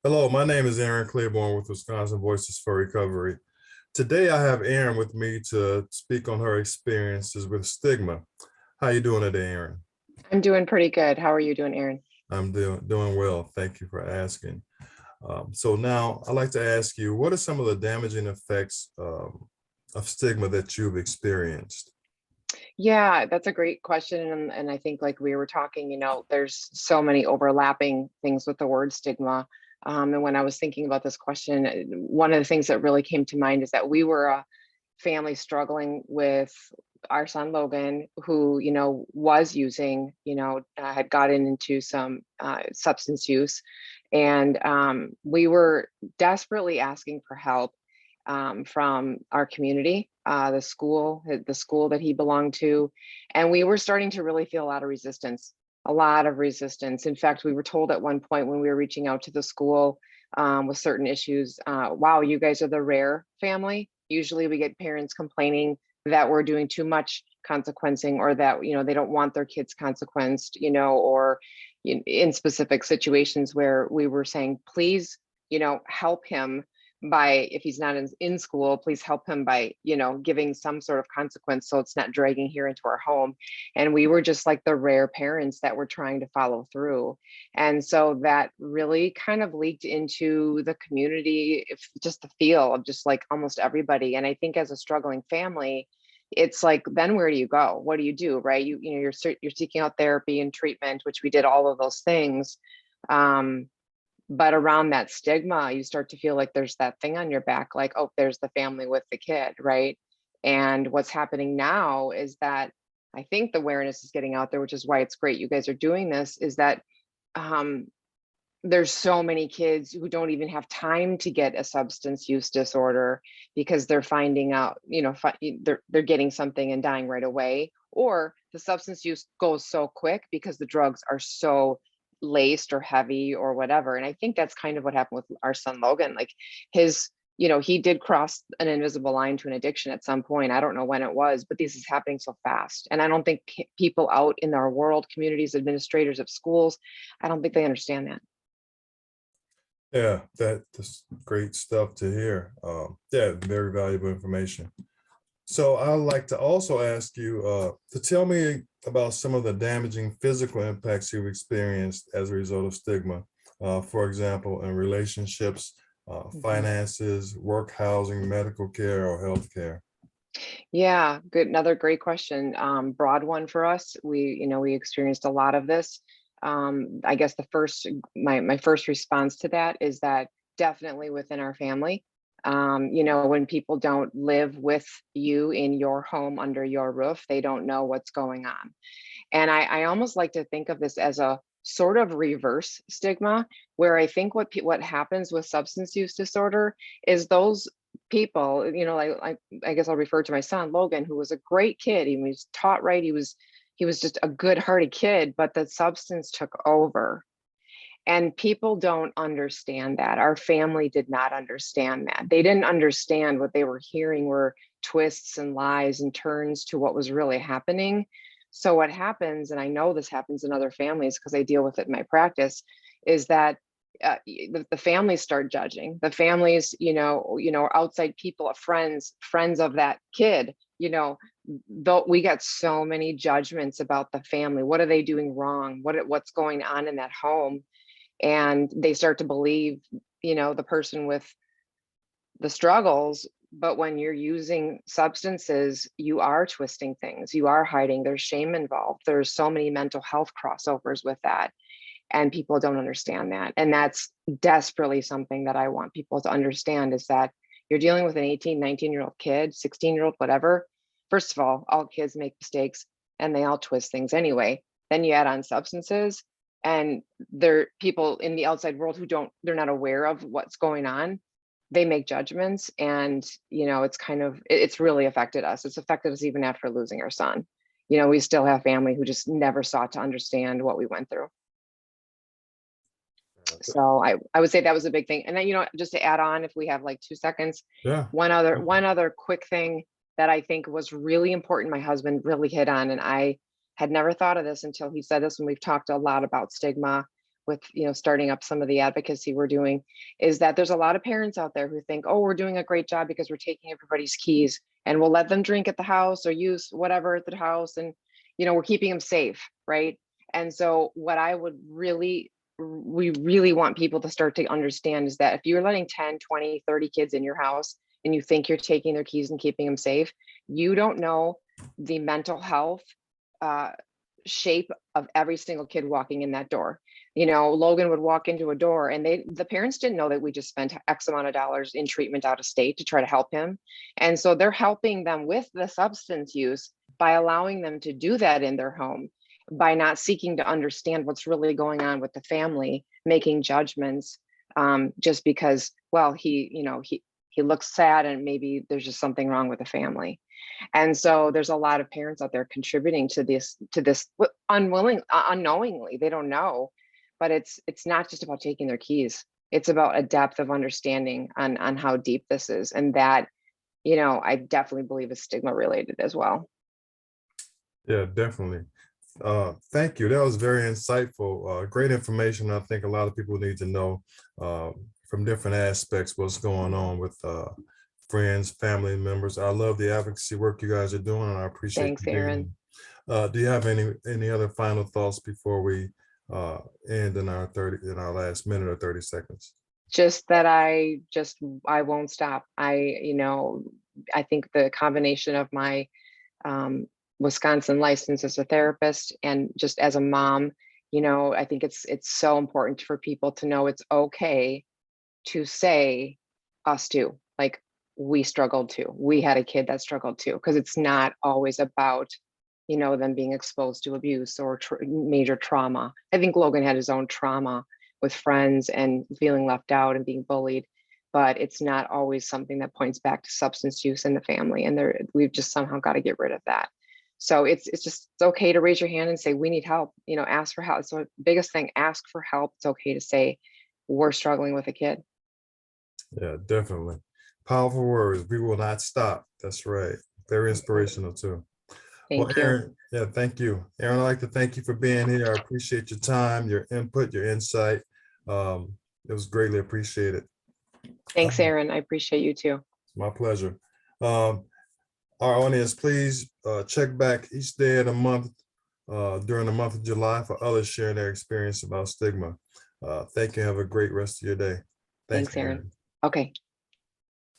Hello, my name is Aaron Claiborne with Wisconsin Voices for Recovery. Today I have Erin with me to speak on her experiences with stigma. How you doing today, Erin? I'm doing pretty good. How are you doing, Aaron? I'm doing well. Thank you for asking. So now I'd like to ask you, what are some of the damaging effects of stigma that you've experienced? Yeah, that's a great question. And I think, like we were talking, there's so many overlapping things with the word stigma. And when I was thinking about this question, one of the things that really came to mind is that we were a family struggling with our son Logan, who, was using, had gotten into some substance use. And we were desperately asking for help from our community, the school that he belonged to. And we were starting to really feel a lot of resistance, a lot of resistance. In fact, we were told at one point when we were reaching out to the school with certain issues, wow, you guys are the rare family. Usually we get parents complaining that we're doing too much consequencing, or that, they don't want their kids consequenced, or in specific situations where we were saying, please, help him by, if he's not in school, please help him by, giving some sort of consequence so it's not dragging here into our home. And we were just like the rare parents that were trying to follow through. And so that really kind of leaked into the community, if just the feel of just like almost everybody. And I think as a struggling family, it's like, then where do you go? What do you do? Right? You're seeking out therapy and treatment, which we did all of those things. Um, but around that stigma, you start to feel like there's that thing on your back, like, oh, there's the family with the kid, right? And what's happening now is that I think the awareness is getting out there, which is why it's great you guys are doing this, is that um, there's so many kids who don't even have time to get a substance use disorder because they're finding out, they're getting something and dying right away, or the substance use goes so quick because the drugs are so laced or heavy or whatever. And I think that's kind of what happened with our son Logan. Like his, he did cross an invisible line to an addiction at some point. I don't know when it was, but this is happening so fast. And I don't think people out in our world, communities, administrators of schools, I don't think they understand that. Yeah, that's great stuff to hear. Yeah, very valuable information. So I'd like to also ask you to tell me about some of the damaging physical impacts you've experienced as a result of stigma. For example, in relationships, Mhm. finances, work, housing, medical care, or health care. Yeah, good. Another great question. Broad one for us. We experienced a lot of this. I guess my first response to that is that definitely within our family. When people don't live with you in your home under your roof, they don't know what's going on. And I almost like to think of this as a sort of reverse stigma, where I think what happens with substance use disorder is those people, like I guess I'll refer to my son Logan, who was a great kid. He was taught right. He was just a good-hearted kid, but the substance took over. And people don't understand that. Our family did not understand that. They didn't understand what they were hearing were twists and lies and turns to what was really happening. So what happens, and I know this happens in other families because I deal with it in my practice, is that the families start judging. The families, outside people, friends of that kid, though we got so many judgments about the family. What are they doing wrong? What's going on in that home? And they start to believe, the person with the struggles. But when you're using substances, you are twisting things, you are hiding, there's shame involved, there's so many mental health crossovers with that, and people don't understand that. And that's desperately something that I want people to understand, is that you're dealing with an 18, 19-year-old kid, 16-year-old, whatever. First of all kids make mistakes and they all twist things anyway. Then you add on substances, and there are people in the outside world who they're not aware of what's going on. They make judgments, and it's really affected us. It's affected us even after losing our son. We still have family who just never sought to understand what we went through. So I would say that was a big thing. And then, just to add on, if we have like 2 seconds, Yeah. one other quick thing that I think was really important, my husband really hit on, and I had never thought of this until he said this, and we've talked a lot about stigma, with, starting up some of the advocacy we're doing, is that there's a lot of parents out there who think, oh, we're doing a great job because we're taking everybody's keys and we'll let them drink at the house or use whatever at the house, and we're keeping them safe, right? And so what we really want people to start to understand is that if you're letting 10, 20, 30 kids in your house and you think you're taking their keys and keeping them safe, you don't know the mental health shape of every single kid walking in that door. Logan would walk into a door and the parents didn't know that we just spent X amount of dollars in treatment out of state to try to help him. And so they're helping them with the substance use by allowing them to do that in their home, by not seeking to understand what's really going on with the family, making judgments just because, well, he looks sad and maybe there's just something wrong with the family. And so there's a lot of parents out there contributing to this unknowingly. They don't know, but it's not just about taking their keys. It's about a depth of understanding on how deep this is, and that I definitely believe is stigma related as well. Yeah, definitely. Thank you. That was very insightful. Great information. I think a lot of people need to know from different aspects what's going on with friends, family members. I love the advocacy work you guys are doing, and I appreciate Thanks, you being Aaron. here. Do you have any other final thoughts before we end in our last minute or 30 seconds? Just that I won't stop. I think the combination of my Wisconsin license as a therapist and just as a mom, I think it's so important for people to know it's okay to say us too. Like, we struggled too. We had a kid that struggled too, because it's not always about them being exposed to abuse or major trauma. I think Logan had his own trauma with friends and feeling left out and being bullied, but it's not always something that points back to substance use in the family. And we've just somehow got to get rid of that. So it's okay to raise your hand and say, we need help, ask for help. So the biggest thing, ask for help. It's okay to say, we're struggling with a kid. Yeah, definitely. Powerful words. We will not stop. That's right. Very inspirational too. Well, Thank you. Aaron, yeah, thank you. Aaron, I'd like to thank you for being here. I appreciate your time, your input, your insight. It was greatly appreciated. Thanks, Aaron. I appreciate you too. It's my pleasure. Our audience, please check back each day of the month during the month of July for others sharing their experience about stigma. Thank you. Have a great rest of your day. Thanks, Aaron. Okay.